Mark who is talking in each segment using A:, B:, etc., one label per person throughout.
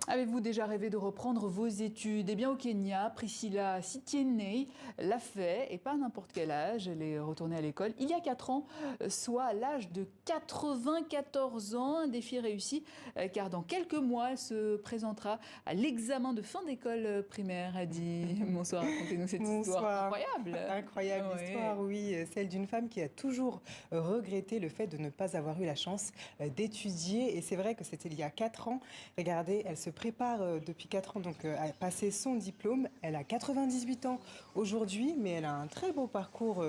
A: Avez-vous déjà rêvé de reprendre vos études? Eh bien, au Kenya, Priscilla Sitienei l'a fait, et pas n'importe quel âge. Elle est retournée à l'école il y a 4 ans, soit à l'âge de 94 ans. Un défi réussi, car dans quelques mois, elle se présentera à l'examen de fin d'école primaire. Adi, bonsoir, racontez-nous cette histoire incroyable.
B: Incroyable histoire, oui. Celle d'une femme qui a toujours regretté le fait de ne pas avoir eu la chance d'étudier. Et c'est vrai que c'était il y a 4 ans. Regardez, elle se prépare depuis 4 ans donc, à passer son diplôme. Elle a 98 ans aujourd'hui, mais elle a un très beau parcours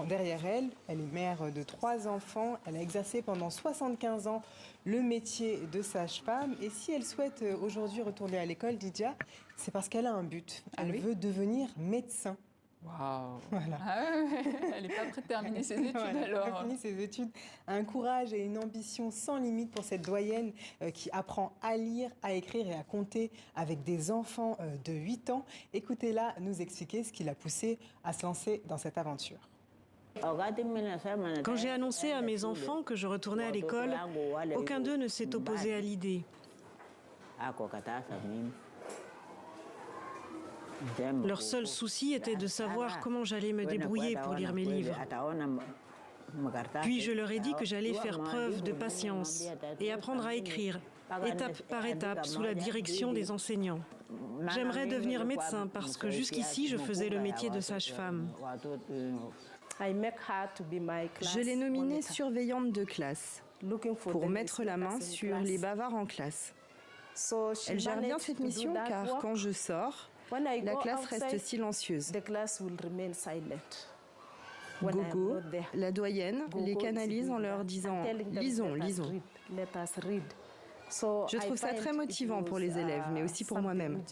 B: derrière elle. Elle est mère de 3 enfants. Elle a exercé pendant 75 ans le métier de sage-femme. Et si elle souhaite aujourd'hui retourner à l'école, Lydia, c'est parce qu'elle a un but. Elle veut devenir médecin.
A: Waouh.
B: Voilà.
A: Elle n'est pas prête de terminer ses études
B: voilà,
A: alors.
B: Elle a fini ses études. Un courage et une ambition sans limite pour cette doyenne qui apprend à lire, à écrire et à compter avec des enfants de 8 ans. Écoutez-la nous expliquer ce qui l'a poussée à se lancer dans cette aventure.
C: Quand j'ai annoncé à mes enfants que je retournais à l'école, aucun d'eux ne s'est opposé à l'idée. Leur seul souci était de savoir comment j'allais me débrouiller pour lire mes livres. Puis je leur ai dit que j'allais faire preuve de patience et apprendre à écrire, étape par étape, sou la direction des enseignants. J'aimerais devenir médecin parce que jusqu'ici, je faisais le métier de sage-femme.
D: Je l'ai nominée surveillante de classe pour mettre la main sur les bavards en classe. Elle gère bien cette mission car quand je sors, la classe reste silencieuse. Gogo, la doyenne, les canalise en leur disant « lisons, lisons ». Je trouve ça très motivant pour les élèves, mais aussi pour moi-même.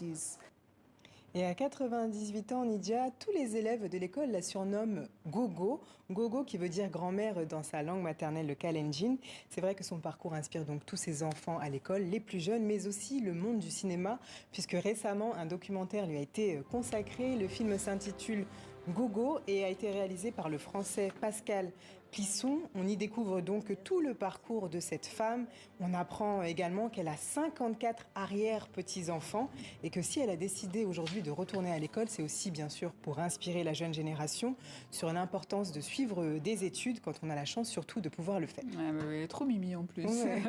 B: Et à 98 ans, Nydia, tous les élèves de l'école la surnomment Gogo. Gogo qui veut dire grand-mère dans sa langue maternelle, le Kalenjin. C'est vrai que son parcours inspire donc tous ses enfants à l'école, les plus jeunes, mais aussi le monde du cinéma, puisque récemment, un documentaire lui a été consacré. Le film s'intitule Gogo et a été réalisé par le Français Pascal Plisson. On y découvre donc tout le parcours de cette femme. On apprend également qu'elle a 54 arrière-petits-enfants et que si elle a décidé aujourd'hui de retourner à l'école, c'est aussi bien sûr pour inspirer la jeune génération sur l'importance de suivre des études quand on a la chance surtout de pouvoir le faire.
A: Ouais, elle est trop mimi en plus. Ouais.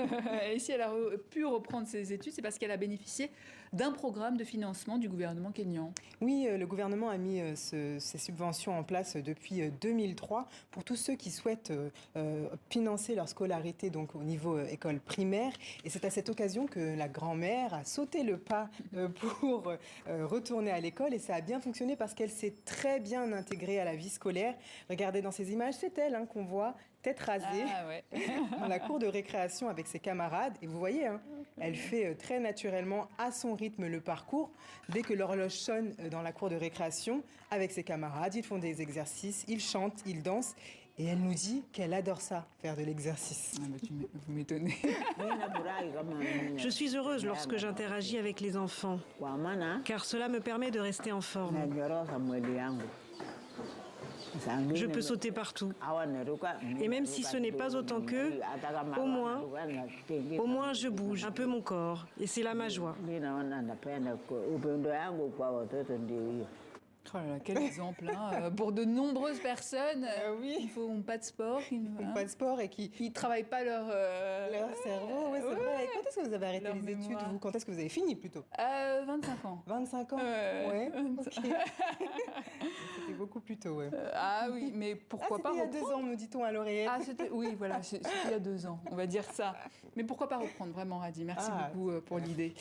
A: Et si elle a pu reprendre ses études, c'est parce qu'elle a bénéficié d'un programme de financement du gouvernement kényan.
B: Oui, le gouvernement a mis ces subventions en place depuis 2003 pour tous ceux qui souhaitent financer leur scolarité donc au niveau école primaire. Et c'est à cette occasion que la grand-mère a sauté le pas pour retourner à l'école. Et ça a bien fonctionné parce qu'elle s'est très bien intégrée à la vie scolaire. Regardez dans ces images, c'est elle qu'on voit tête rasée dans la cour de récréation avec ses camarades. Et vous voyez, elle fait très naturellement à son rythme le parcours. Dès que l'horloge sonne dans la cour de récréation avec ses camarades, ils font des exercices, ils chantent, ils dansent. Et elle nous dit qu'elle adore ça, faire de l'exercice.
A: Ah bah vous m'étonnez.
C: Je suis heureuse lorsque j'interagis avec les enfants, car cela me permet de rester en forme. Je peux sauter partout. Et même si ce n'est pas autant qu'eux, au moins je bouge un peu mon corps. Et c'est là ma joie.
A: Oh là là, quel exemple pour de nombreuses personnes qui font pas de sport,
B: pas de sport et qui
A: ne travaillent pas leur
B: cerveau. Ouais, c'est vrai. Quand est-ce que vous avez arrêté les études, vous? Quand est-ce que vous avez fini plutôt?
A: 25 ans.
B: 25 ans. Ouais. Okay. C'était beaucoup plus tôt, ouais.
A: Ah oui, mais pourquoi pas reprendre?
B: Il y a 2 ans, nous dit-on à l'oreillette.
A: Oui, voilà, c'était il y a 2 ans, on va dire ça. Mais pourquoi pas reprendre vraiment, Hadi? Merci beaucoup pour l'idée.